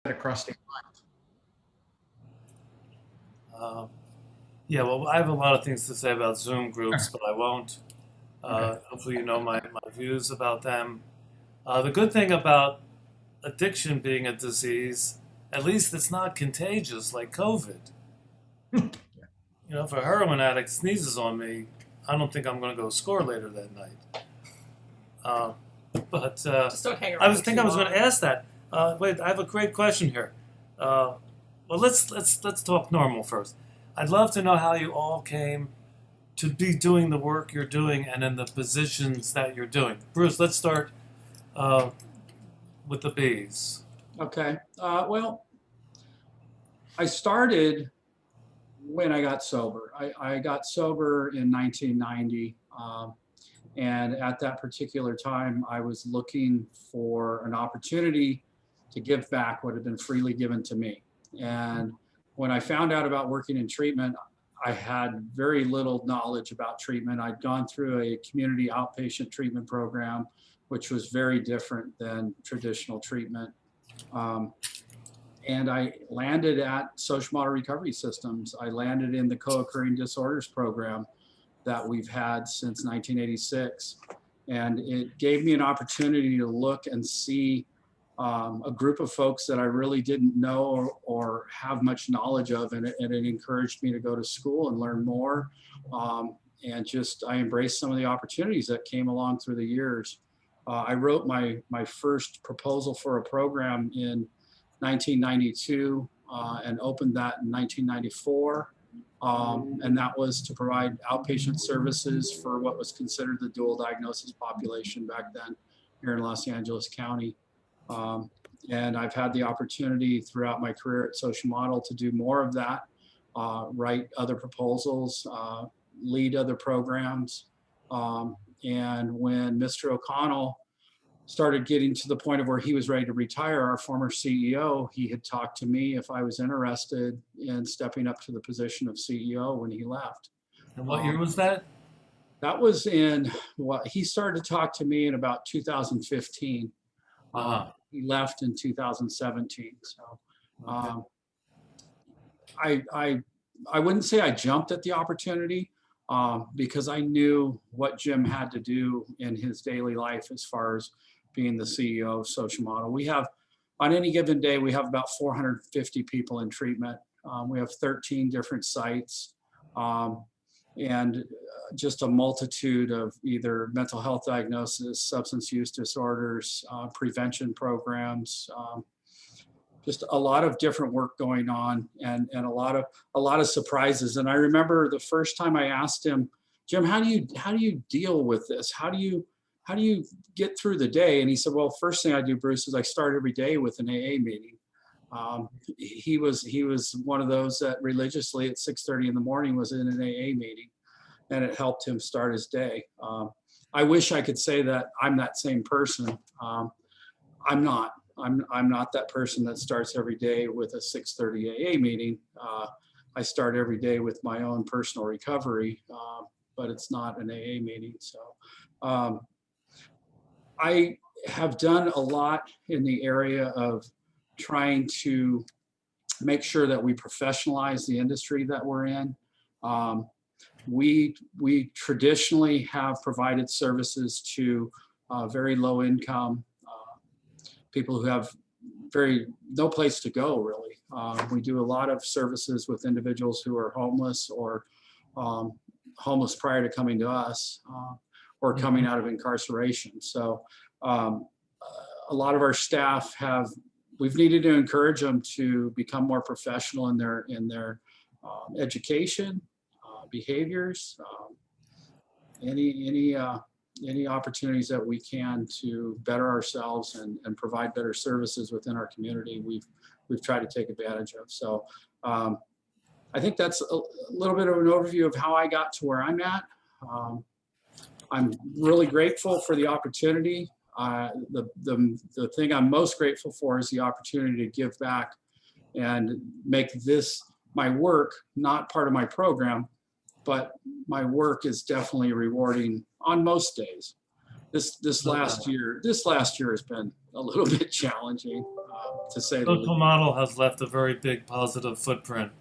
a crusty Uh, yeah, well, I have a lot of things to say about Zoom groups, mind. but I won't. Okay. Hopefully, you know my views about them. The good thing about addiction being a disease, at least it's not contagious like COVID. You know, if a heroin addict sneezes on me, I don't think I'm going to go score later that night. Uh, but Just don't hang I around was for think too I was going long. to ask that. Wait, I have a great question here. Well, let's talk normal first. I'd love to know how you all came to be doing the work you're doing and in the positions that you're doing. Bruce, let's start uh, with the bees. Okay. Well, I started when I got sober. I got sober in 1990. And at that particular time, I was looking for an opportunity to give back what had been freely given to me. And when I found out about working in treatment, I had very little knowledge about treatment. I'd gone through a community outpatient treatment program, which was very different than traditional treatment. Um, and I landed at Social Model Recovery Systems. I landed in the co-occurring disorders program that we've had since 1986. And it gave me an opportunity to look and see a group of folks that I really didn't know or have much knowledge of. And it encouraged me to go to school and learn more. And just, I embraced some of the opportunities that came along through the years. I wrote my first proposal for a program in 1992 and opened that in 1994. And that was to provide outpatient services for what was considered the dual diagnosis population back then here in Los Angeles County. Um, and I've had the opportunity throughout my career at Social Model to do more of that, write other proposals, lead other programs. And when Mr. O'Connell started getting to the point of where he was ready to retire, our former CEO, he had talked to me if I was interested in stepping up to the position of CEO when he left. And what year Um, was that? that was in what he started to talk to me in about 2015. Uh-huh. He left in 2017. So Okay. um, I, I, I wouldn't say I jumped at the opportunity because I knew what Jim had to do in his daily life as far as being the CEO of Social Model. We have, on any given day, we have about 450 people in treatment. We have 13 different sites and just a multitude of either mental health diagnosis, substance use disorders, prevention programs, just a lot of different work going on and a lot of surprises. And I remember the first time I asked him, Jim, how do you deal with this? How do you get through the day? And he said, well, first thing I do, Bruce, is I start every day with an AA meeting. He was one of those that religiously at 6:30 in the morning was in an AA meeting, and it helped him start his day. I wish I could say that I'm that same person. I'm not. I'm not that person that starts every day with a 6:30 AA meeting. I start every day with my own personal recovery, but it's not an AA meeting. So um, I have done a lot in the area of trying to make sure that we professionalize the industry that we're in. Um, we traditionally have provided services to very low income people who have no place to go really. We do a lot of services with individuals who are homeless or um, homeless prior to coming to us or coming out of incarceration. So um, a lot of our staff we've needed to encourage them to become more professional in their education, behaviors, any opportunities that we can to better ourselves and provide better services within our community, we've tried to take advantage of. So I think that's a little bit of an overview of how I got to where I'm at. I'm really grateful for the opportunity. The thing I'm most grateful for is the opportunity to give back and make this my work, not part of my program, but my work is definitely rewarding on most days. This last year has been a little bit challenging. to say the least. Local model has left a very big positive footprint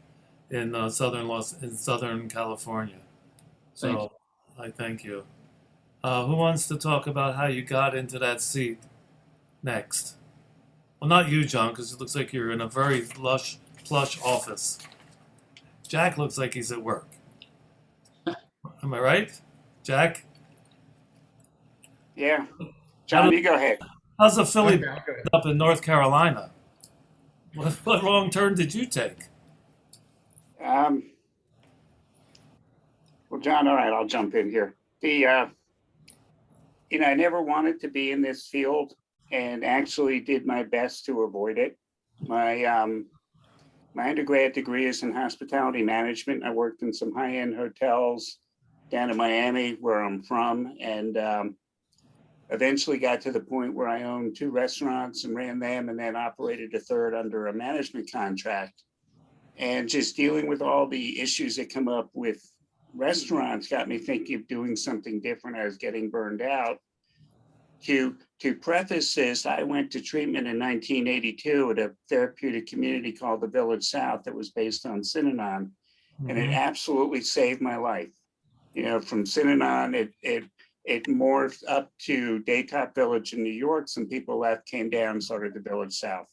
in Southern California. Thank you. So I thank you. Who wants to talk about how you got into that seat next? Well, not you, John, because it looks like you're in a very plush office. Jack looks like he's at work. Am I right, Jack? Yeah. John, you go ahead. How's a Philly Okay, I'll go ahead. up in North Carolina? What wrong turn did you take? Well, John, all right, I'll jump in here. I never wanted to be in this field and actually did my best to avoid it. My undergrad degree is in hospitality management. I worked in some high-end hotels down in Miami, where I'm from, and eventually got to the point where I owned 2 restaurants and ran them, and then operated a third under a management contract. And just dealing with all the issues that come up with restaurants got me thinking of doing something different. I was getting burned out. To preface this, I went to treatment in 1982 at a therapeutic community called the Village South that was based on Synanon, and it absolutely saved my life. From Synanon, it morphed up to Daytop Village in New York. Some people left, came down, started the Village South.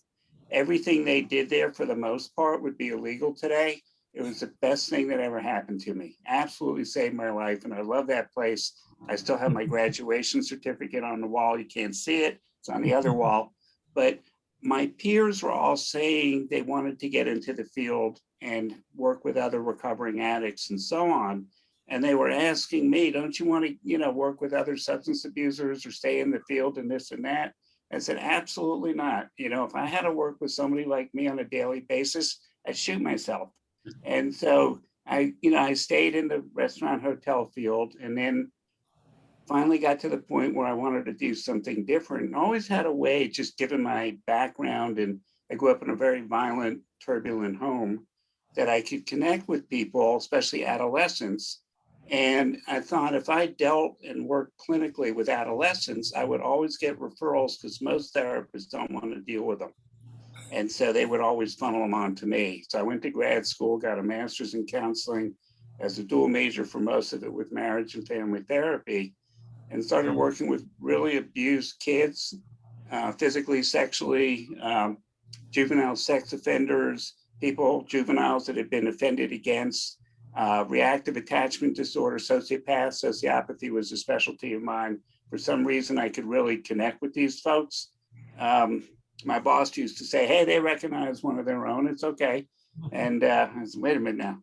Everything they did there, for the most part, would be illegal today. It was the best thing that ever happened to me. Absolutely saved my life, and I love that place. I still have my graduation certificate on the wall. You can't see it. It's on the other wall. But my peers were all saying they wanted to get into the field and work with other recovering addicts and so on. And they were asking me, don't you want to, work with other substance abusers or stay in the field and this and that? I said, absolutely not. If I had to work with somebody like me on a daily basis, I'd shoot myself. And so I stayed in the restaurant hotel field, and then finally got to the point where I wanted to do something different, and always had a way, just given my background, and I grew up in a very violent, turbulent home, that I could connect with people, especially adolescents. And I thought if I dealt and worked clinically with adolescents, I would always get referrals, because most therapists don't want to deal with them. And so they would always funnel them on to me. So I went to grad school, got a master's in counseling as a dual major for most of it, with marriage and family therapy, and started working with really abused kids, physically, sexually, juvenile sex offenders, juveniles that had been offended against, reactive attachment disorder, sociopath, sociopathy was a specialty of mine. For some reason, I could really connect with these folks. My boss used to say, hey, they recognize one of their own, it's okay. And I said, wait a minute now.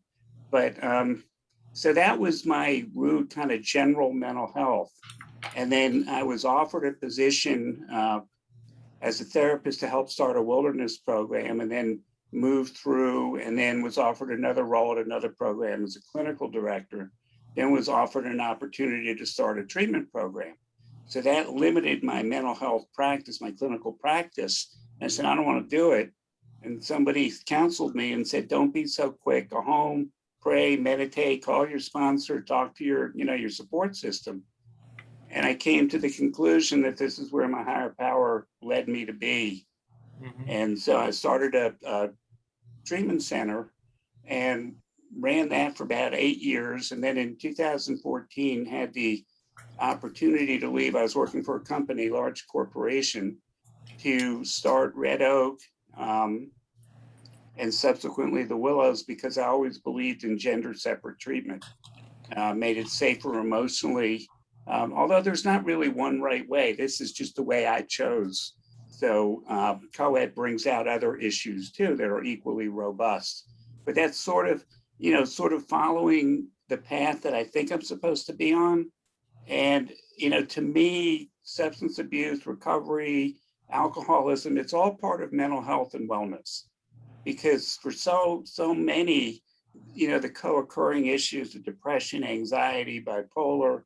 But so that was my root, kind of general mental health. And then I was offered a position as a therapist to help start a wilderness program, and then moved through, and then was offered another role at another program as a clinical director, then was offered an opportunity to start a treatment program. So that limited my mental health practice, my clinical practice. And I said, I don't want to do it. And somebody counseled me and said, don't be so quick, go home, pray, meditate, call your sponsor, talk to your support system. And I came to the conclusion that this is where my higher power led me to be. Mm-hmm. And so I started a treatment center and ran that for about 8 years. And then in 2014, had the opportunity to leave. I was working for a company, large corporation, to start Red Oak, and subsequently the Willows, because I always believed in gender separate treatment, made it safer emotionally. Although there's not really one right way, this is just the way I chose. So co-ed brings out other issues too that are equally robust. But that's sort of following the path that I think I'm supposed to be on. And, to me, substance abuse, recovery, alcoholism, it's all part of mental health and wellness. Because for so many, the co-occurring issues of depression, anxiety, bipolar,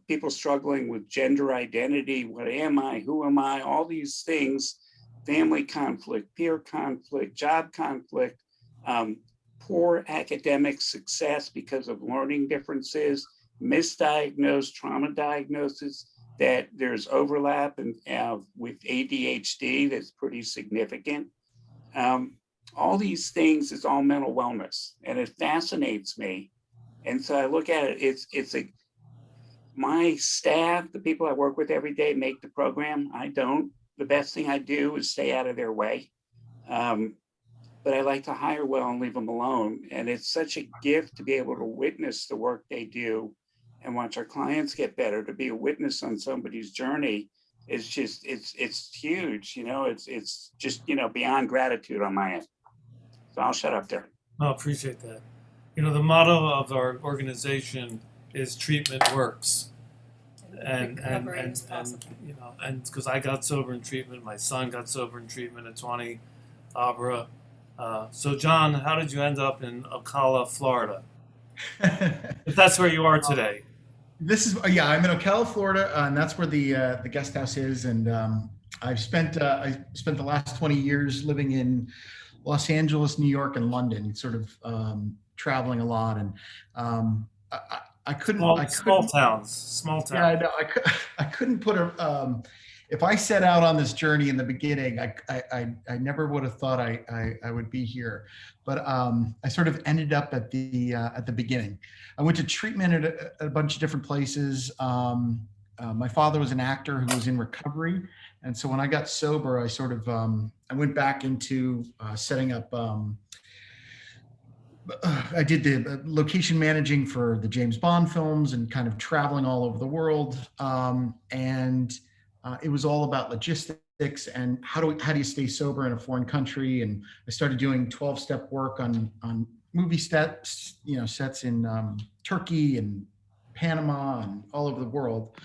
people struggling with gender identity, what am I, who am I, all these things, family conflict, peer conflict, job conflict, poor academic success because of learning differences, misdiagnosed trauma diagnosis. that there's overlap and with ADHD that's pretty significant. Um, all these things is all mental wellness, and it fascinates me. And so I look at it. It's a my staff, the people I work with every day, make the program. I don't. The best thing I do is stay out of their way. Um, but I like to hire well and leave them alone. And it's such a gift to be able to witness the work they do and watch our clients get better. To be a witness on somebody's journey is just it's huge. It's just beyond gratitude on my end. So I'll shut up there. I appreciate that. The motto of our organization is treatment works. And because I got sober in treatment, my son got sober in treatment at 20, Abra. So John, how did you end up in Ocala, Florida? If that's where you are today. I'm in Ocala, Florida, and that's where the guest house is. And I spent the last 20 years living in Los Angeles, New York, and London, sort of traveling a lot. And I couldn't. Small towns. Yeah, I know. I couldn't put a. If I set out on this journey in the beginning, I never would have thought I would be here, but I sort of ended up at the beginning. I went to treatment at a bunch of different places. My father was an actor who was in recovery, and so when I got sober, I sort of I went back into setting up. I did the location managing for the James Bond films and kind of traveling all over the world. And it was all about logistics and how do you stay sober in a foreign country. And I started doing 12-step work on movie sets in Turkey and Panama and all over the world,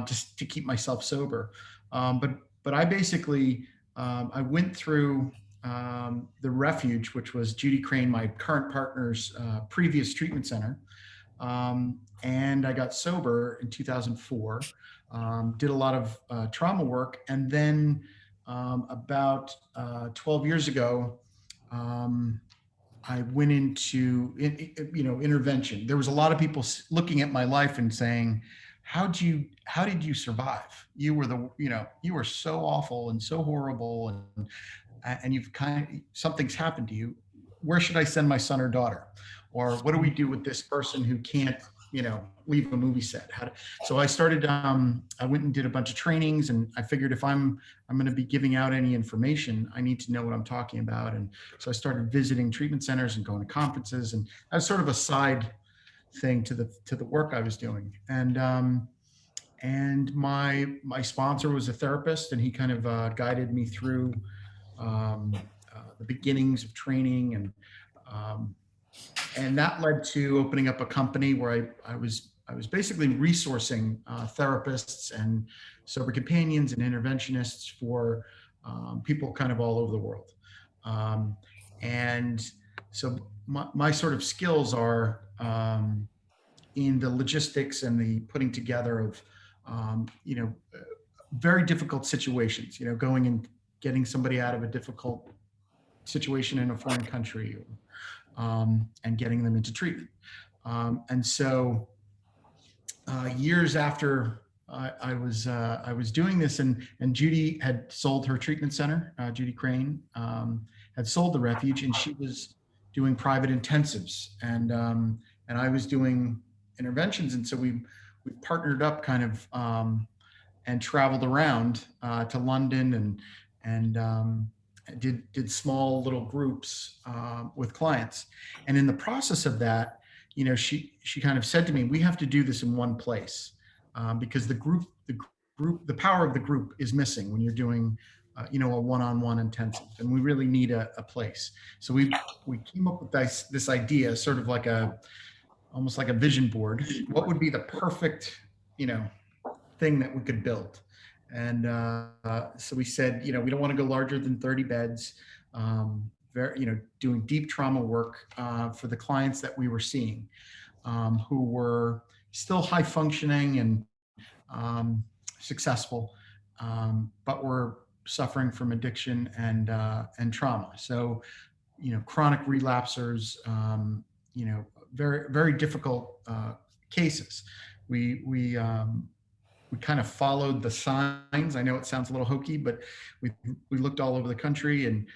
just to keep myself sober. But I basically, I went through the Refuge, which was Judy Crane, my current partner's previous treatment center. And I got sober in 2004, did a lot of trauma work. And then about 12 years ago, I went into, intervention. There was a lot of people looking at my life and saying, how did you survive? You were so awful and so horrible, and you've something's happened to you. Where should I send my son or daughter? Or what do we do with this person who can't, leave a movie set? So I started, I went and did a bunch of trainings, and I figured if I'm going to be giving out any information, I need to know what I'm talking about. And so I started visiting treatment centers and going to conferences, and as sort of a side thing to the work I was doing. And my sponsor was a therapist, and he kind of guided me through the beginnings of training, and that led to opening up a company where I was basically resourcing therapists and sober companions and interventionists for people kind of all over the world. And so my sort of skills are in the logistics and the putting together of very difficult situations, going and getting somebody out of a difficult situation in a foreign country, and getting them into treatment. And so years after I was doing this, and Judy had sold her treatment center, Judy Crane had sold the Refuge, and she was doing private intensives, and I was doing interventions. And so we partnered up kind of, and traveled around to London and did small little groups with clients. And in the process of that, she kind of said to me, we have to do this in one place, because the power of the group is missing when you're doing a one-on-one intensive, and we really need a place. So we came up with this idea, sort of like almost like a vision board. What would be the perfect thing that we could build? And so we said, we don't want to go larger than 30 beds, doing deep trauma work for the clients that we were seeing, who were still high functioning and successful, but were suffering from addiction and trauma. So, chronic relapsers, very, very difficult cases. We we kind of followed the signs. I know it sounds a little hokey, but we looked all over the country, and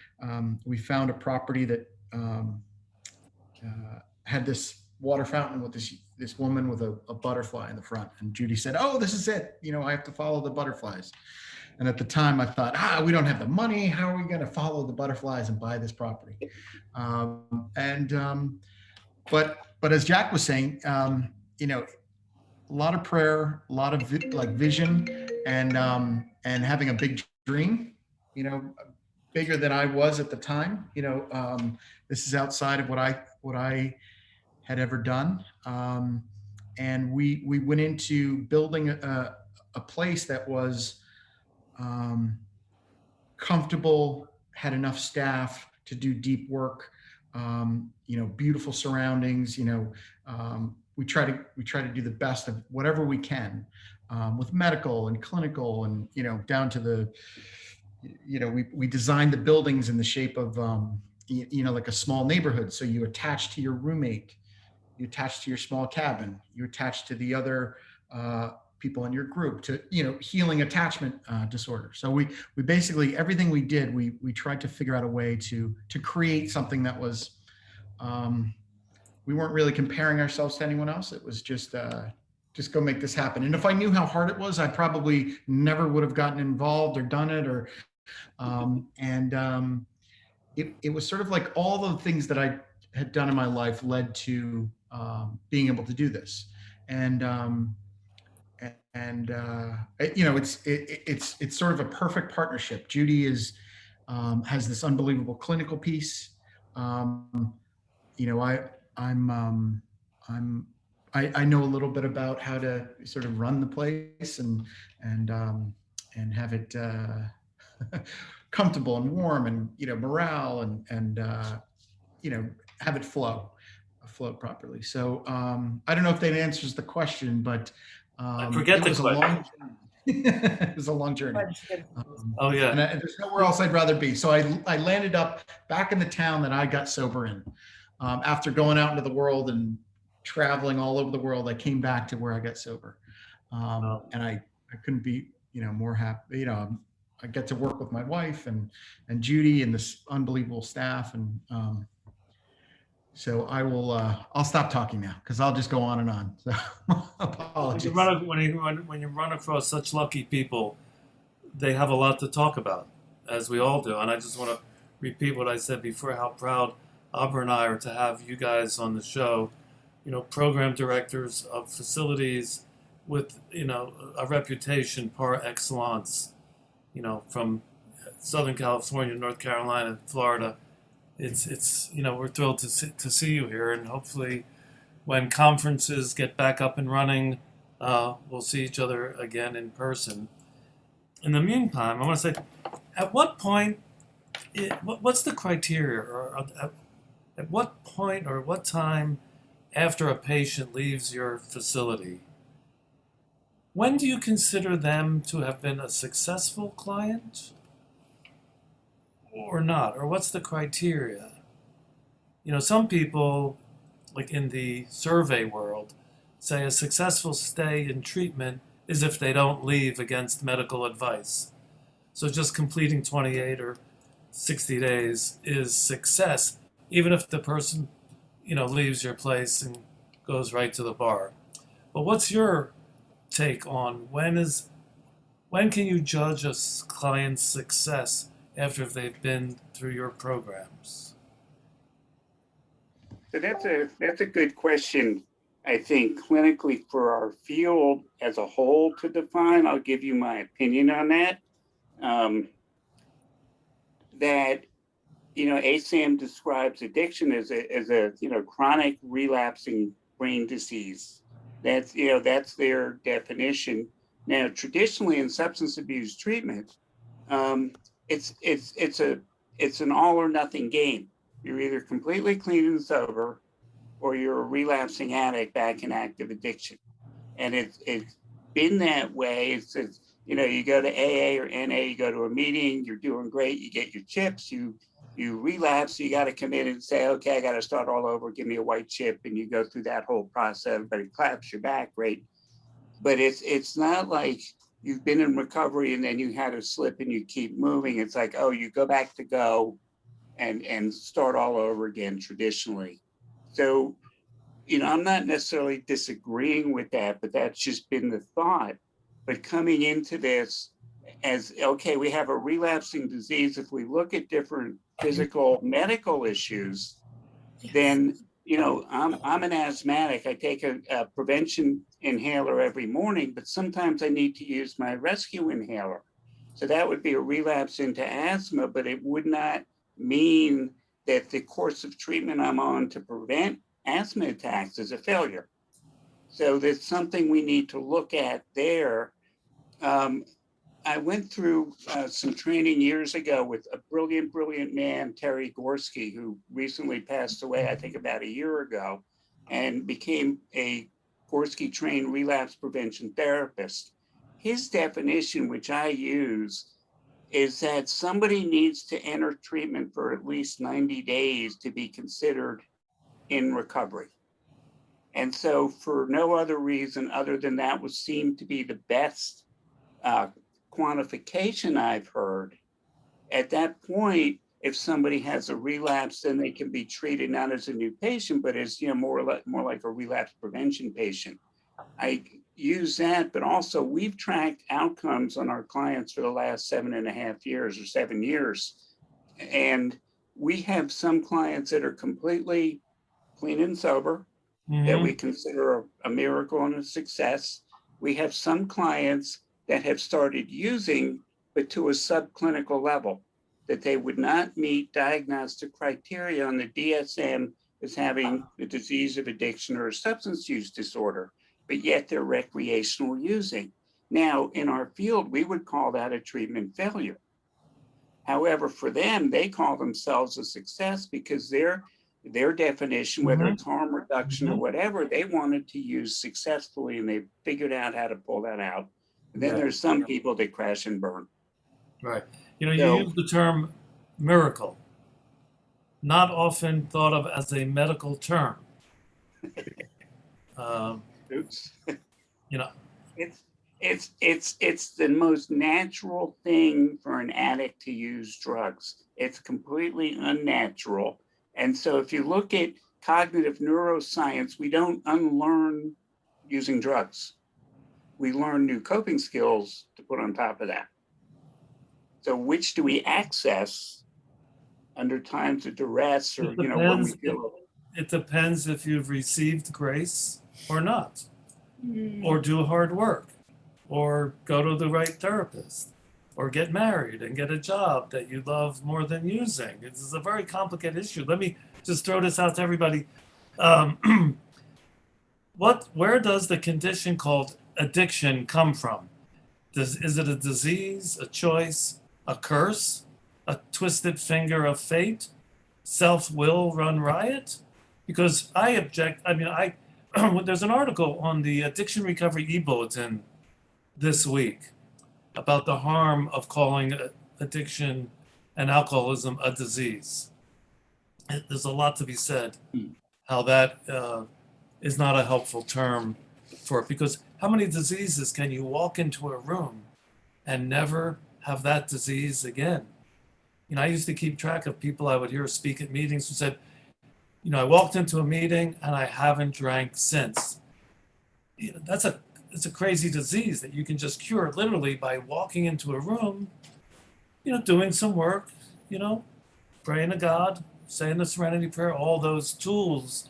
we found a property that had this water fountain with this woman with a butterfly in the front. And Judy said, "Oh, this is it. I have to follow the butterflies." And at the time I thought, we don't have the money. How are we going to follow the butterflies and buy this property? But as Jack was saying, a lot of prayer, a lot of vision, and having a big dream, bigger than I was at the time. This is outside of what I had ever done. And we went into building a place that was comfortable, had enough staff to do deep work, beautiful surroundings. We try to do the best of whatever we can, with medical and clinical, and down to the, we designed the buildings in the shape of like a small neighborhood. So you attach to your roommate, you attach to your small cabin, you attach to the other people in your group, to healing attachment disorder. So we basically, everything we did, we tried to figure out a way to create something that was, we weren't really comparing ourselves to anyone else. It was just go make this happen. And if I knew how hard it was, I probably never would have gotten involved or done it, or it was sort of like all the things that I had done in my life led to being able to do this. It's sort of a perfect partnership. Judy has this unbelievable clinical piece. I know a little bit about how to sort of run the place and have it comfortable and warm, and morale, and have it flow properly. So I don't know if that answers the question, but I forget the question. It was a long journey. Oh yeah. And there's nowhere else I'd rather be. So I landed up back in the town that I got sober in. After going out into the world and traveling all over the world, I came back to where I got sober. And I couldn't be, more happy. I get to work with my wife and Judy and this unbelievable staff. And so I'll stop talking now, because I'll just go on and on. So apologies. When you run across such lucky people, they have a lot to talk about, as we all do. And I just want to repeat what I said before, how proud Abra and I are to have you guys on the show, program directors of facilities with, a reputation par excellence, from Southern California, North Carolina, Florida. It's we're thrilled to see you here, and hopefully when conferences get back up and running, we'll see each other again in person. In the meantime, I want to say, at what point, what's the criteria, or at what point or what time after a patient leaves your facility, when do you consider them to have been a successful client or not? Or what's the criteria? Some people, like in the survey world, say a successful stay in treatment is if they don't leave against medical advice. So just completing 28 or 60 days is success, even if the person, leaves your place and goes right to the bar. But what's your take on when can you judge a client's success after they've been through your programs? So that's a good question. I think clinically for our field as a whole to define, I'll give you my opinion on that. That ASAM describes addiction as a chronic relapsing brain disease. That's their definition. Now, traditionally in substance abuse treatment, it's an all or nothing game. You're either completely clean and sober, or you're a relapsing addict back in active addiction. And it's been that way. You go to AA or NA, you go to a meeting, you're doing great, you get your chips, you relapse, you got to come in and say, okay, I got to start all over, give me a white chip, and you go through that whole process. Everybody claps, you're back, great. but it's not like you've been in recovery and then you had a slip and you keep moving. It's like, oh, you go back to go and start all over again traditionally. So, I'm not necessarily disagreeing with that, but that's just been the thought. But coming into this as, okay, we have a relapsing disease. If we look at different physical medical issues, then, I'm an asthmatic. I take a prevention inhaler every morning, but sometimes I need to use my rescue inhaler. So that would be a relapse into asthma, but it would not mean that the course of treatment I'm on to prevent asthma attacks is a failure. So there's something we need to look at there. I went through some training years ago with a brilliant, brilliant man, Terry Gorski, who recently passed away, I think about a year ago, and became a Gorski trained relapse prevention therapist. His definition, which I use, is that somebody needs to enter treatment for at least 90 days to be considered in recovery. And so for no other reason other than that would seem to be the best quantification I've heard. At that point, if somebody has a relapse, then they can be treated not as a new patient, but as more like a relapse prevention patient. I use that, but also we've tracked outcomes on our clients for the last 7.5 years or 7 years. And we have some clients that are completely clean and sober that we consider a miracle and a success. We have some clients that have started using, but to a subclinical level, that they would not meet diagnostic criteria on the DSM as having the disease of addiction or a substance use disorder, but yet they're recreational using. Now, in our field, we would call that a treatment failure. However, for them, they call themselves a success because their definition, whether it's harm reduction or whatever, they wanted to use successfully and they figured out how to pull that out. And then there's some people that crash and burn. Right. You use the term miracle, not often thought of as a medical term. Oops. You know, It's the most natural thing for an addict to use drugs. It's completely unnatural. And so if you look at cognitive neuroscience, we don't unlearn using drugs. We learn new coping skills to put on top of that. So which do we access under times of duress or, when we feel it depends if you've received grace or not, or do hard work, or go to the right therapist, or get married and get a job that you love more than using. This is a very complicated issue. Let me just throw this out to everybody. Where does the condition called addiction come from? Is it a disease, a choice, a curse, a twisted finger of fate, self-will run riot? Because I object. There's an article on the Addiction Recovery e-bulletin this week about the harm of calling addiction and alcoholism a disease. There's a lot to be said how that is not a helpful term for it, because how many diseases can you walk into a room and never have that disease again? I used to keep track of people I would hear speak at meetings who said, I walked into a meeting and I haven't drank since. It's a crazy disease that you can just cure literally by walking into a room, doing some work, praying to God, saying the Serenity Prayer, all those tools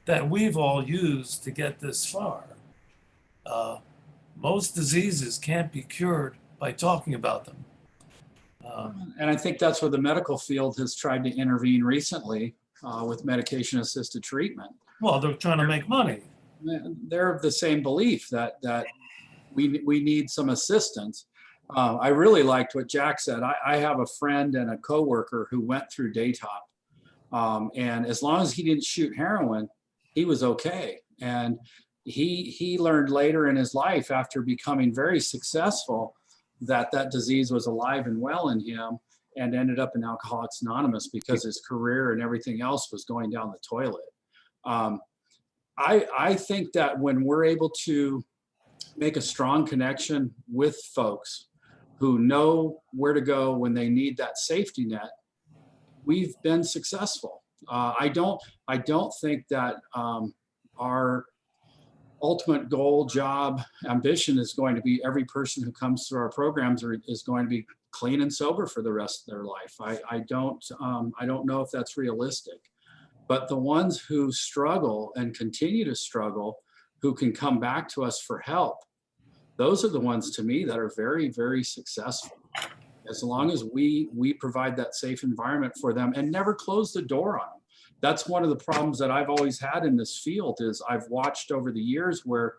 that we've all used to get this far. Most diseases can't be cured by talking about them. And I think that's where the medical field has tried to intervene recently with medication-assisted treatment. Well, they're trying to make money. They're of the same belief that we need some assistance. I really liked what Jack said. I have a friend and a coworker who went through Daytop, and as long as he didn't shoot heroin, he was okay. And he learned later in his life, after becoming very successful, that disease was alive and well in him, and ended up in Alcoholics Anonymous because his career and everything else was going down the toilet. I think that when we're able to make a strong connection with folks who know where to go when they need that safety net, we've been successful. I don't think that our ultimate goal, job, ambition is going to be every person who comes through our programs is going to be clean and sober for the rest of their life. I don't know if that's realistic. But the ones who struggle and continue to struggle, who can come back to us for help, those are the ones to me that are very, very successful. As long as we provide that safe environment for them and never close the door on them. That's one of the problems that I've always had in this field is I've watched over the years where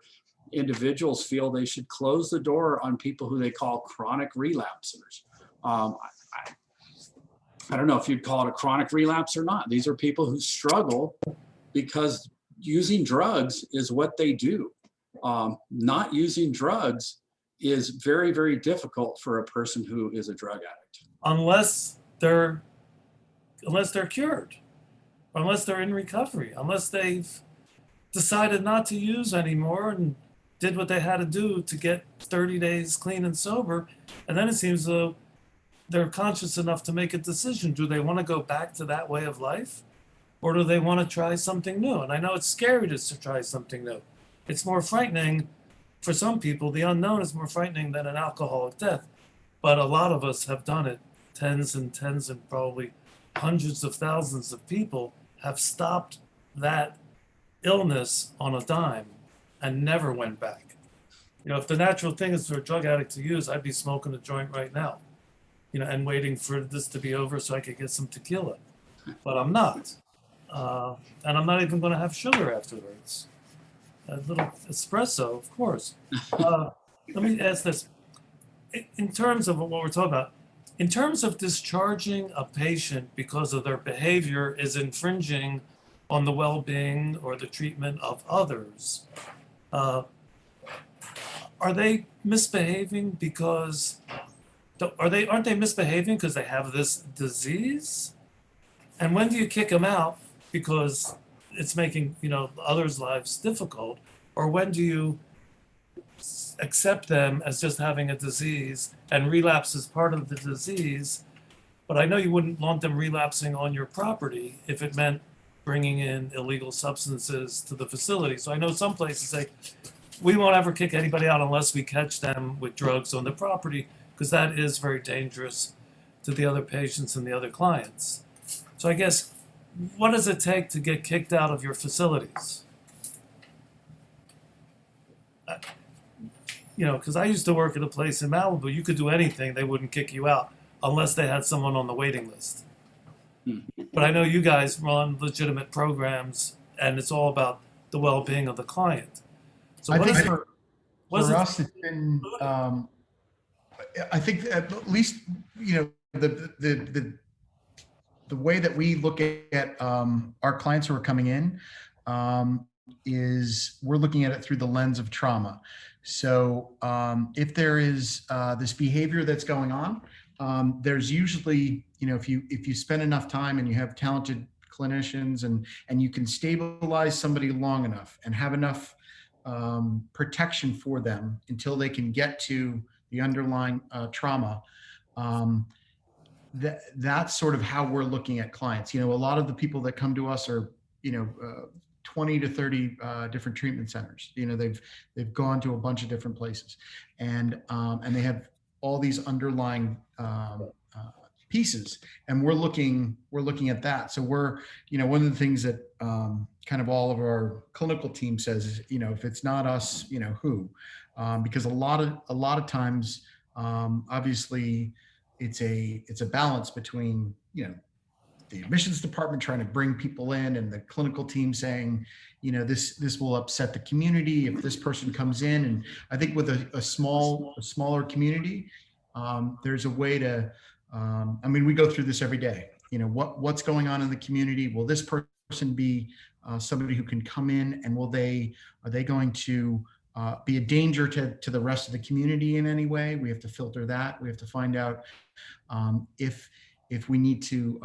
individuals feel they should close the door on people who they call chronic relapsers. I don't know if you'd call it a chronic relapse or not. These are people who struggle because using drugs is what they do. Not using drugs is very, very difficult for a person who is a drug addict. Unless they're cured, or unless they're in recovery, unless they've decided not to use anymore and did what they had to do to get 30 days clean and sober. And then it seems though they're conscious enough to make a decision. Do they want to go back to that way of life? Or do they want to try something new? And I know it's scary to try something new. It's more frightening for some people. The unknown is more frightening than an alcoholic death. But a lot of us have done it. Tens and probably hundreds of thousands of people have stopped that illness on a dime and never went back. You know, if the natural thing is for a drug addict to use, I'd be smoking a joint right now, you know, and waiting for this to be over so I could get some tequila. But I'm not. And I'm not even going to have sugar afterwards. A little espresso, of course. Let me ask this. In terms of what we're talking about, in terms of discharging a patient because of their behavior is infringing on the well-being or the treatment of others, are they misbehaving because, aren't they misbehaving because they have this disease? And when do you kick them out because it's making, you know, others' lives difficult? Or when do you accept them as just having a disease and relapse is part of the disease? But I know you wouldn't want them relapsing on your property if it meant bringing in illegal substances to the facility. So I know some places say, we won't ever kick anybody out unless we catch them with drugs on the property, because that is very dangerous to the other patients and the other clients. So I guess, what does it take to get kicked out of your facilities? You know, because I used to work at a place in Malibu, you could do anything, they wouldn't kick you out unless they had someone on the waiting list. But I know you guys run legitimate programs and it's all about the well-being of the client. So I what think is it? for us, it's been, I think at least, you know, the way that we look at our clients who are coming in is we're looking at it through the lens of trauma. So if there is this behavior that's going on, there's usually, you know, if you spend enough time and you have talented clinicians and you can stabilize somebody long enough and have enough protection for them until they can get to the underlying trauma, that's sort of how we're looking at clients. You know, a lot of the people that come to us are, you know, 20 to 30 different treatment centers. You know, they've gone to a bunch of different places, and they have all these underlying pieces, and we're looking at that. So we're, you know, one of the things that kind of all of our clinical team says is, you know, if it's not us, you know, who? Because a lot of times, obviously, it's a balance between, you know, the admissions department trying to bring people in and the clinical team saying, you know, this will upset the community if this person comes in. And I think with a smaller community, there's a way to, I mean, we go through this every day. You know, what's going on in the community? Will this person be somebody who can come in, and are they going to be a danger to the rest of the community in any way? We have to filter that. We have to find out if we need to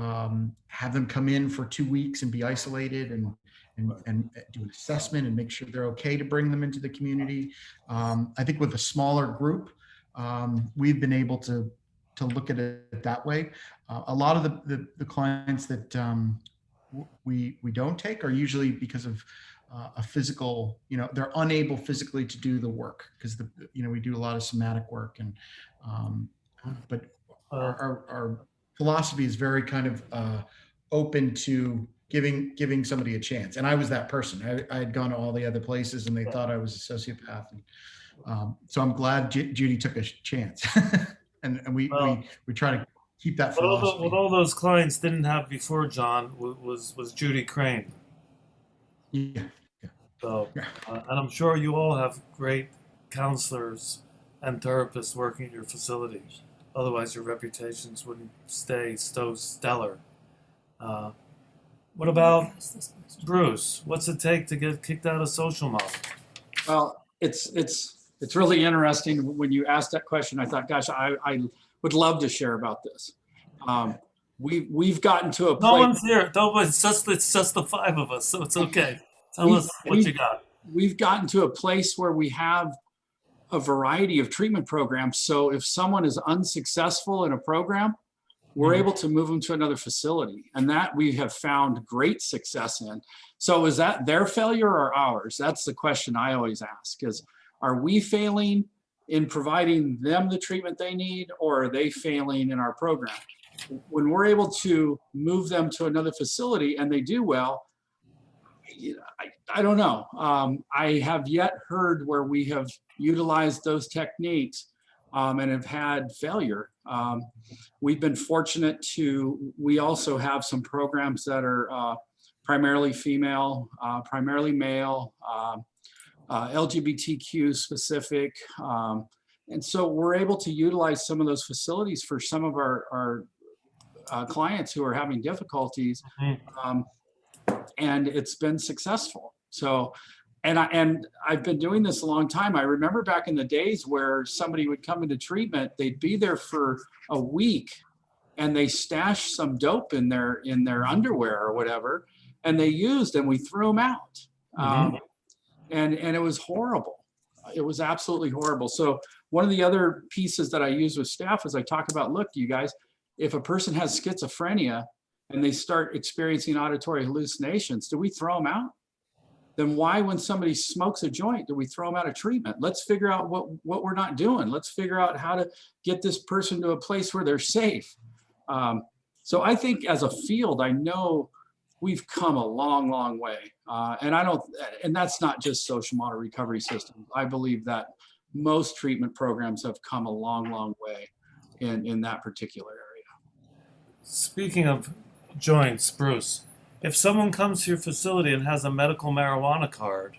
have them come in for 2 weeks and be isolated and do an assessment and make sure they're okay to bring them into the community. I think with a smaller group, we've been able to look at it that way. A lot of the clients that we don't take are usually because of a physical, they're unable physically to do the work because we do a lot of somatic work but our philosophy is very kind of open to giving somebody a chance. And I was that person. I had gone to all the other places and they thought I was a sociopath. And, so I'm glad Judy took a chance. and we try to keep that philosophy. What all those clients didn't have before, John, was Judy Crane. Yeah. So, and I'm sure you all have great counselors and therapists working at your facilities. Otherwise, your reputations wouldn't stay so stellar. What about Bruce? What's it take to get kicked out of social model? Well, it's really interesting when you asked that question. I thought, gosh, I would love to share about this. We've gotten to a place. No one's here. It's just the five of us, so it's okay. Tell us what you got. We've gotten to a place where we have a variety of treatment programs. So if someone is unsuccessful in a program, we're able to move them to another facility. And that we have found great success in. So is that their failure or ours? That's the question I always ask is, are we failing in providing them the treatment they need, or are they failing in our program? When we're able to move them to another facility and they do well, I don't know. I have yet heard where we have utilized those techniques and have had failure. We've been fortunate we also have some programs that are primarily female, primarily male, LGBTQ specific. And so we're able to utilize some of those facilities for some of our clients who are having difficulties. And it's been successful. So, and I've been doing this a long time. I remember back in the days where somebody would come into treatment, they'd be there for a week and they stashed some dope in their underwear or whatever, and they used and we threw them out. And it was horrible. It was absolutely horrible. So one of the other pieces that I use with staff is I talk about, look, you guys, if a person has schizophrenia and they start experiencing auditory hallucinations, do we throw them out? Then why, when somebody smokes a joint, do we throw them out of treatment? Let's figure out what we're not doing. Let's figure out how to get this person to a place where they're safe. So I think as a field, I know we've come a long, long way. And that's not just social model recovery systems. I believe that most treatment programs have come a long, long way in that particular area. Speaking of joints, Bruce, if someone comes to your facility and has a medical marijuana card,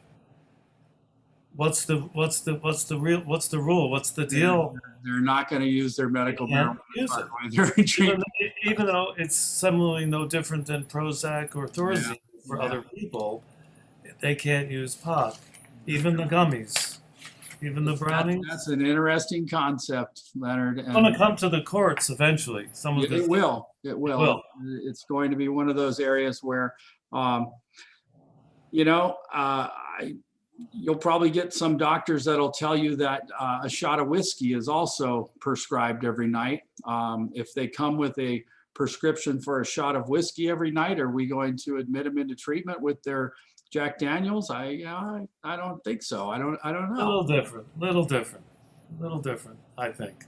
what's the rule? What's the deal? They're not going to use their medical marijuana card when they're in treatment. Even though it's similarly no different than Prozac or Thorazine for other people, they can't use pot. Even the gummies, even the brownies. That's an interesting concept, Leonard. It's going to come to the courts eventually. It will. It's going to be one of those areas where, you'll probably get some doctors that'll tell you that a shot of whiskey is also prescribed every night. If they come with a prescription for a shot of whiskey every night, are we going to admit them into treatment with their Jack Daniels? I don't think so. I don't know. Little different, I think.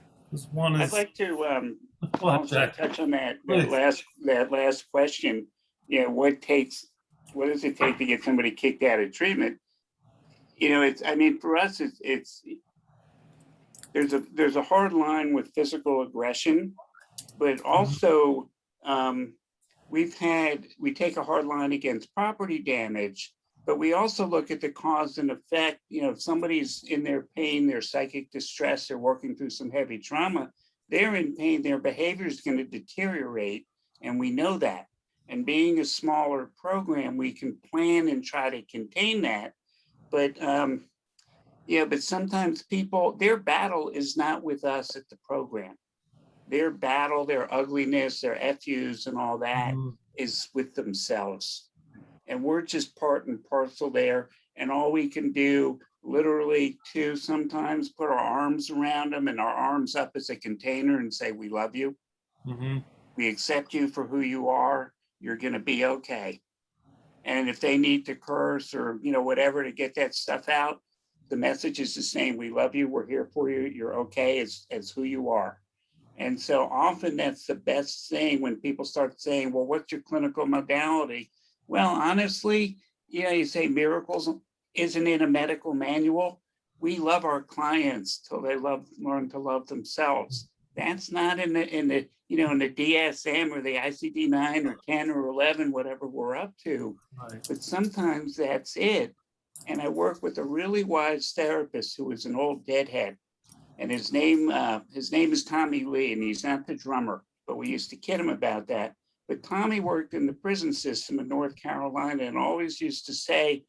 One is, I'd like to also touch on that last question. What does it take to get somebody kicked out of treatment? For us, there's a hard line with physical aggression, but also we take a hard line against property damage, but we also look at the cause and effect. If somebody's in their pain, their psychic distress, they're working through some heavy trauma, they're in pain, their behavior is going to deteriorate, and we know that. And being a smaller program, we can plan and try to contain that. But sometimes people, their battle is not with us at the program. Their battle, their ugliness, their FUs and all that is with themselves. and we're just part and parcel there. And all we can do literally to sometimes put our arms around them and our arms up as a container and say, we love you. Mm-hmm. We accept you for who you are. You're going to be okay. And if they need to curse or, whatever to get that stuff out, the message is the same. We love you. We're here for you. You're okay as who you are. And so often that's the best thing when people start saying, well, what's your clinical modality? Well, honestly, you say miracles isn't in a medical manual. We love our clients till they learn to love themselves. That's not in the DSM or the ICD-9 or 10 or 11, whatever we're up to. Right. But sometimes that's it. And I work with a really wise therapist who is an old deadhead. And his name is Tommy Lee, and he's not the drummer, but we used to kid him about that. But Tommy worked in the prison system in North Carolina and always used to say,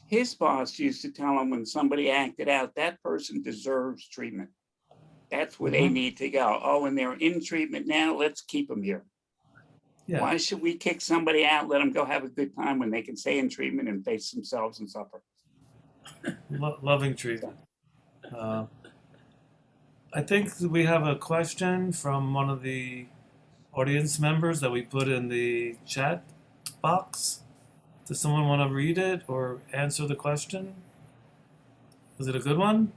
his boss used to tell him when somebody acted out, that person deserves treatment. That's where they need to go. Oh, and they're in treatment now, let's keep them here. Yeah. Why should we kick somebody out, let them go have a good time when they can stay in treatment and face themselves and suffer? Loving treatment. I think we have a question from one of the audience members that we put in the chat box. Does someone want to read it or answer the question? Is it a good one?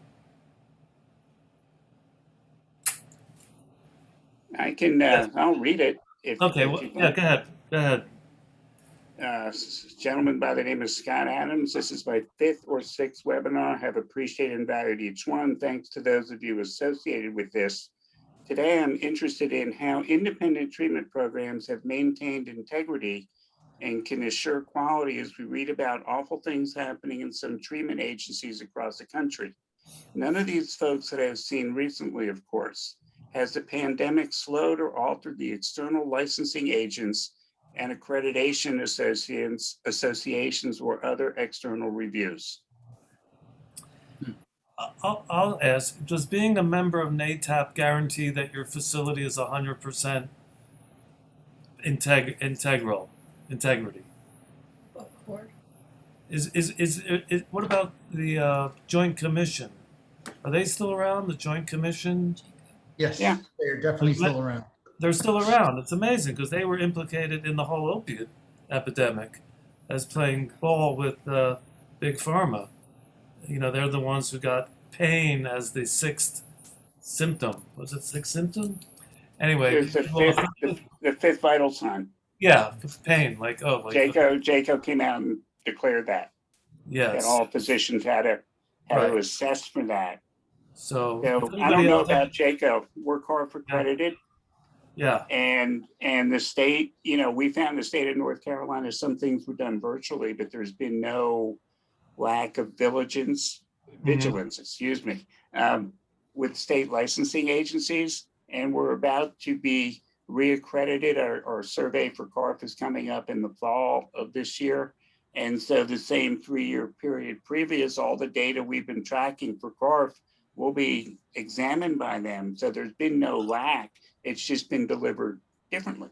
I can, I'll read it. Okay, yeah, go ahead. Go ahead. Gentleman by the name of Scott Adams. This is my 5th or 6th webinar. I have appreciated and valued each one. Thanks to those of you associated with this. Today, I'm interested in how independent treatment programs have maintained integrity and can assure quality as we read about awful things happening in some treatment agencies across the country. None of these folks that I've seen recently, of course. Has the pandemic slowed or altered the external licensing agents and accreditation associations or other external reviews? I'll ask, does being a member of NATAP guarantee that your facility is 100% integrity? What about the Joint Commission? Are they still around, the Joint Commission? Yes, Yeah. they're definitely still around. They're still around. It's amazing because they were implicated in the whole opiate epidemic as playing ball with Big Pharma. They're the ones who got pain as the 6th symptom. Was it 6th symptom? Anyway. There's the fifth vital sign. Yeah, pain. JACO came out and declared that. Yes. And all physicians had to assess for that. So I don't know about JACO. We're CARF accredited. Yeah. And the state, we found the state of North Carolina, some things were done virtually, but there's been no lack of vigilance, excuse me, with state licensing agencies. And we're about to be reaccredited. Our survey for CARF is coming up in the fall of this year. And so the same 3-year period previous, all the data we've been tracking for CARF will be examined by them. So there's been no lack. It's just been delivered differently.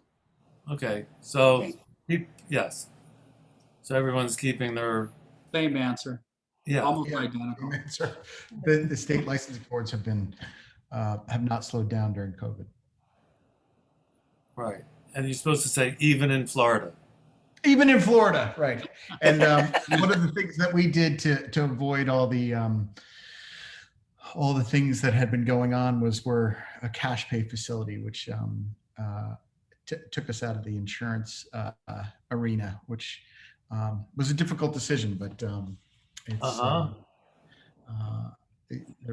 Okay. So, yes. So everyone's keeping their... Same answer. Yeah. Almost identical. Answer. The state licensing boards have not slowed down during COVID. Right. And you're supposed to say even in Florida. Even in Florida, right. And one of the things that we did to avoid all the things that had been going on was we're a cash pay facility, which took us out of the insurance arena, which was a difficult decision, but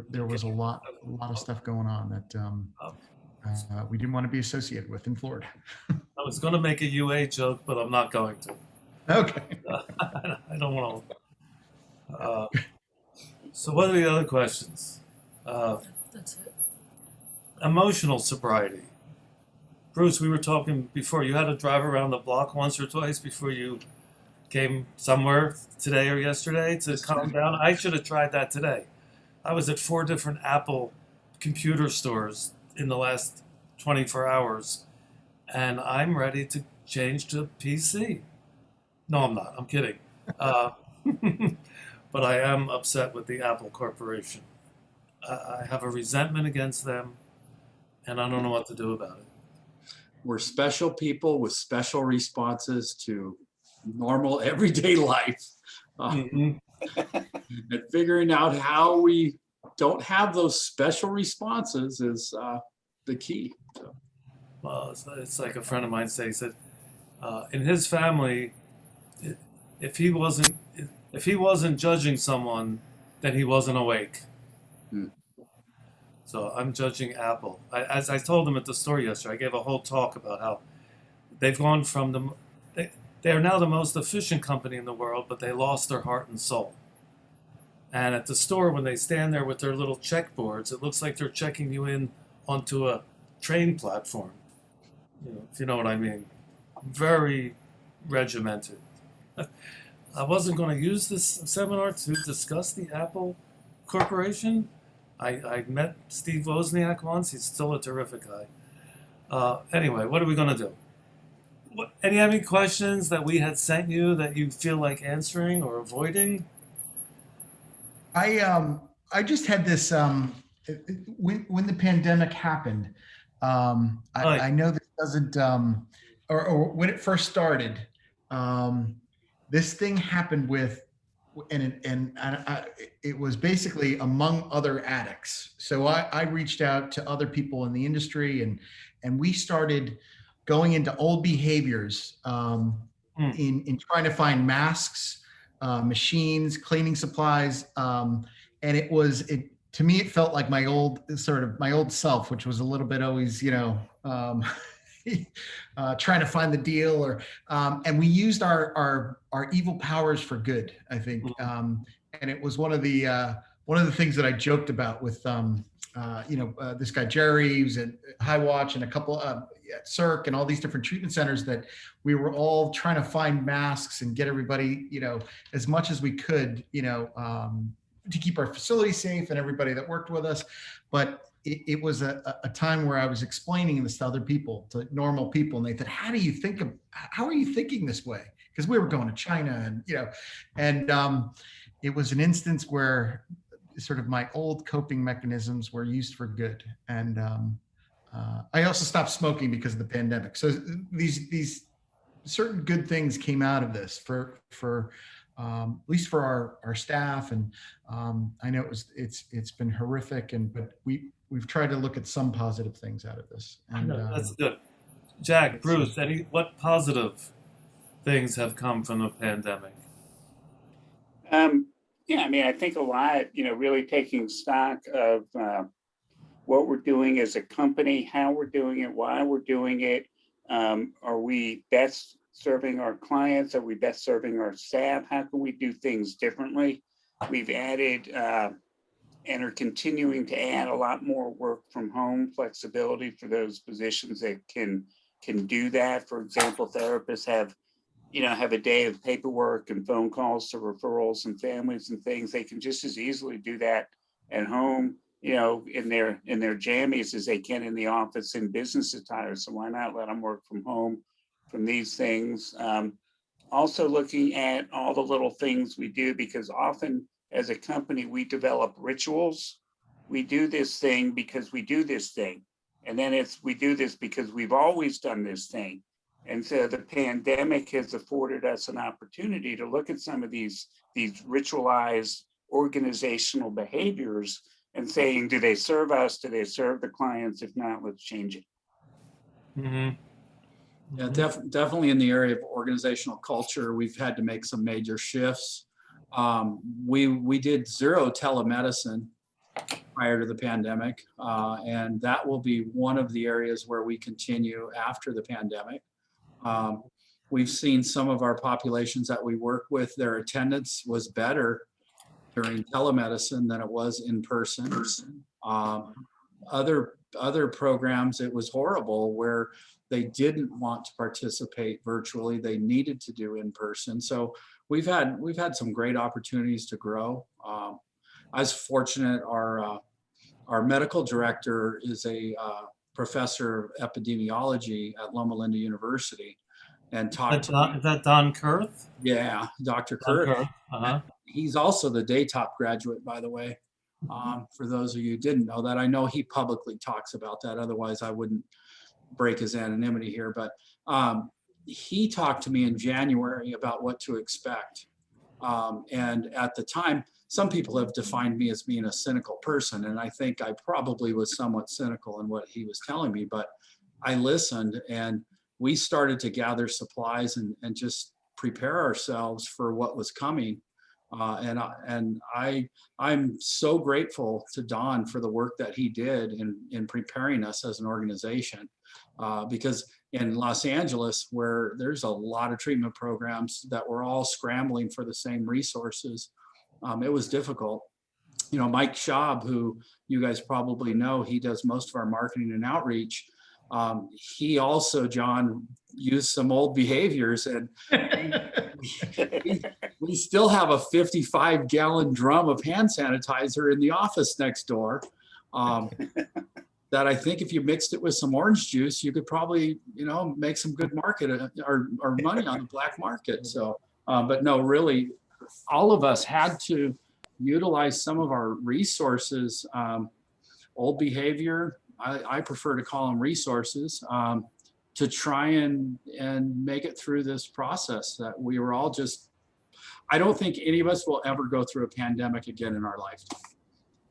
there was a lot of stuff going on that we didn't want to be associated with in Florida. I was going to make a UA joke, but I'm not going to. Okay. I don't want to. So what are the other questions? That's it. Emotional sobriety. Bruce, we were talking before. You had to drive around the block once or twice before you came somewhere today or yesterday to calm down. I should have tried that today. I was at 4 different Apple computer stores in the last 24 hours, and I'm ready to change to PC. No, I'm not. I'm kidding. Uh, but I am upset with the Apple Corporation. I have a resentment against them, and I don't know what to do about it. We're special people with special responses to normal everyday life. Mhm. And figuring out how we don't have those special responses is the key. So, Well, it's like a friend of mine said. He said, in his family, i- if he wasn't if he wasn't judging someone, then he wasn't awake. hmm. So I'm judging Apple. As I told him at the store yesterday, I gave a whole talk about how they've gone from they, they are now the most efficient company in the world, but they lost their heart and soul. And at the store, when they stand there with their little checkboards, it looks like they're checking you in onto a train platform. If you know what I mean. Very regimented. I wasn't going to use this seminar to discuss the Apple Corporation. I met Steve Wozniak once. He's still a terrific guy. Anyway, what are we going to do? Any questions that we had sent you that you feel like answering or avoiding? I just had this when the pandemic happened. Right. I know this doesn't or when it first started. This thing happened with it was basically among other addicts. So I reached out to other people in the industry and we started going into old behaviors Mm. in trying to find masks, machines, cleaning supplies, and it to me it felt like my old self, which was a little bit always trying to find the deal and we used our evil powers for good, I think. And it was one of the things that I joked about with this guy Jerry, who's at High Watch and a couple at Cirque and all these different treatment centers, that we were all trying to find masks and get everybody, as much as we could, to keep our facility safe and everybody that worked with us. But it was a time where I was explaining this to other people, to normal people, and they said, how are you thinking this way? Because we were going to China and it was an instance where sort of my old coping mechanisms were used for good. And I also stopped smoking because of the pandemic. So these certain good things came out of this for at least for our staff. And I know it's been horrific, but we've tried to look at some positive things out of this. And That's good. Jack, Bruce, what positive things have come from the pandemic? Yeah, I mean, I think a lot, really taking stock of what we're doing as a company, how we're doing it, why we're doing it. Are we best serving our clients? Are we best serving our staff? How can we do things differently? We've added and are continuing to add a lot more work from home flexibility for those positions that can do that. For example, therapists have a day of paperwork and phone calls to referrals and families and things. They can just as easily do that at home, in their jammies as they can in the office in business attire. So why not let them work from home from these things? Also looking at all the little things we do, because often as a company, we develop rituals. We do this thing because we do this thing. And then we do this because we've always done this thing. And so the pandemic has afforded us an opportunity to look at some of these ritualized organizational behaviors and saying, do they serve us? Do they serve the clients? If not, let's change it. Mm-hmm. Yeah, definitely in the area of organizational culture, we've had to make some major shifts. We did zero telemedicine prior to the pandemic, and that will be one of the areas where we continue after the pandemic. We've seen some of our populations that we work with, their attendance was better during telemedicine than it was in person. Other programs, it was horrible where they didn't want to participate virtually. They needed to do in person. So we've had some great opportunities to grow. I was fortunate. Our medical director is a professor of epidemiology at Loma Linda University, and talked to me. Is that Don Kurth? Yeah, Dr. Don Kurt. Kurth. Uh-huh. He's also the Daytop graduate, by the way. For those of you who didn't know that, I know he publicly talks about that. Otherwise, I wouldn't break his anonymity here. But he talked to me in January about what to expect. And at the time, some people have defined me as being a cynical person. And I think I probably was somewhat cynical in what he was telling me. But I listened, and we started to gather supplies and just prepare ourselves for what was coming. I'm so grateful to Don for the work that he did in preparing us as an organization, because in Los Angeles, where there's a lot of treatment programs that were all scrambling for the same resources, it was difficult. You know, Mike Schaub, who you guys probably know, he does most of our marketing and outreach. He also, John, used some old behaviors, and we still have a 55-gallon drum of hand sanitizer in the office next door. That I think if you mixed it with some orange juice, you could probably, you know, make some good market or money on the black market. So, but no, really, all of us had to utilize some of our resources, old behavior. I prefer to call them resources, to try and make it through this process that we were all just. I don't think any of us will ever go through a pandemic again in our lifetime.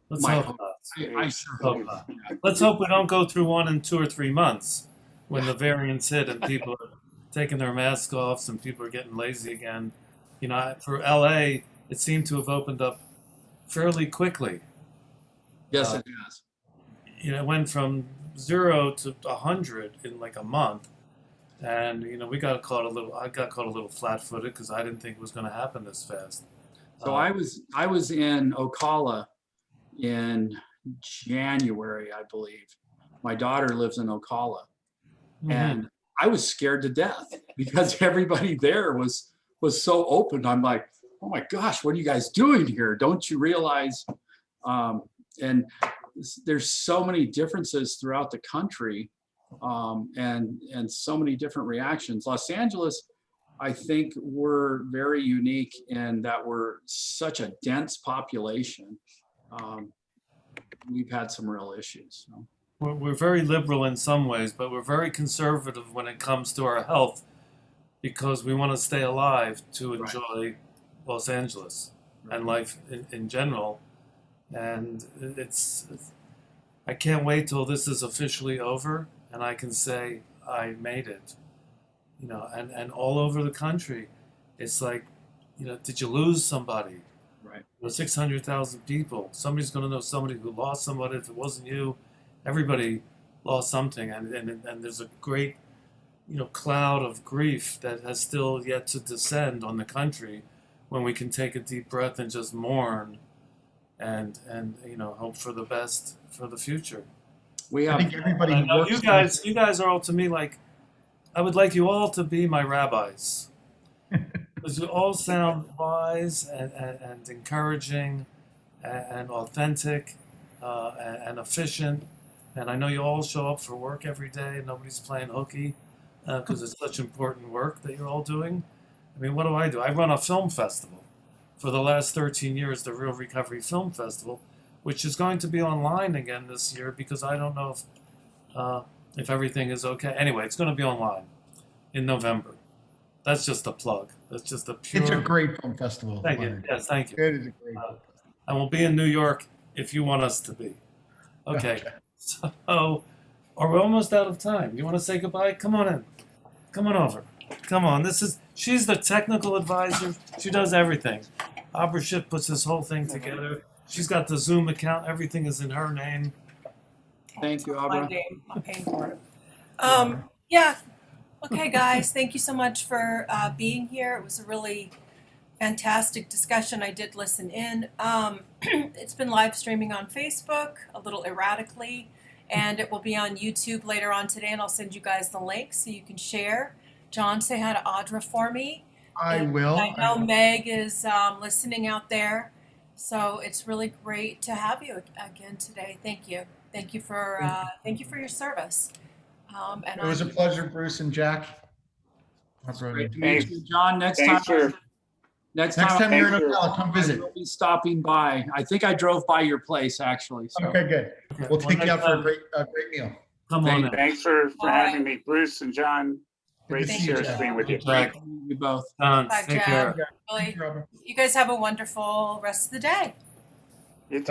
Let's hope not. I sure hope not. Let's hope we don't go through one in 2 or 3 months when the variants hit and people are taking their masks off and people are getting lazy again. You know, for LA, it seemed to have opened up fairly quickly. Yes, it has. You know, it went from 0 to 100 in like a month. And, you know, I got caught a little flat-footed because I didn't think it was going to happen this fast. So I was in Ocala in January, I believe. My daughter lives in Ocala, and I was scared to death because everybody there was so open. I'm like, oh my gosh, what are you guys doing here? Don't you realize? And there's so many differences throughout the country, and so many different reactions. Los Angeles, I think we're very unique in that we're such a dense population. We've had some real issues. So. We're very liberal in some ways, but we're very conservative when it comes to our health because we want to stay alive to enjoy Los Angeles and life in general. And I can't wait till this is officially over and I can say I made it. You know, and all over the country, it's like, you know, did you lose somebody? Right. You know, 600,000 people. Somebody's going to know somebody who lost somebody. If it wasn't you, everybody lost something. And there's a great, you know, cloud of grief that has still yet to descend on the country when we can take a deep breath and just mourn and you know, hope for the best for the future. I think everybody know you guys are all to me like, I would like you all to be my rabbis. Because you all sound wise and encouraging and authentic and efficient. And I know you all show up for work every day. Nobody's playing hooky because it's such important work that you're all doing. I mean, what do? I run a film festival for the last 13 years, the Real Recovery Film Festival, which is going to be online again this year because I don't know if everything is okay. Anyway, it's going to be online in November. That's just a plug. That's just a pure. It's a great film festival. Thank you. Yes, thank you. It is a great film festival. And we'll be in New York if you want us to be. Okay. So, are we almost out of time? You want to say goodbye? Come on in. Come on over. Come on. She's the technical advisor. She does everything. Abra Schiff puts this whole thing together. She's got the Zoom account. Everything is in her name. Thank you, My Abra. name. I'm paying for it. Yeah. Okay, guys. Thank you so much for being here. It was a really fantastic discussion. I did listen in. It's been live streaming on Facebook a little erratically, and it will be on YouTube later on today, and I'll send you guys the link so you can share. John, say hi to Audra for me. I will. I know Meg is listening out there, so it's really great to have you again today. Thank you. Thank you for your service. It was a pleasure, Bruce and Jack. My brother. Great to Thanks. meet you, John. Next Thanks time, for, next Next time time you're in Thanks for- Ocala, come I visit. will be stopping by. I think I drove by your place actually. So. Okay, good. Okay, We'll well, take you next out for a time, great meal. Come on in. thanks for All right. having me, Bruce and John. Good Great to to see you, share a Jack. screen with you. Jack, You both. John, Bye, take Jack. care. Really, Thank you, Robert. you guys have a wonderful rest of the day. You too.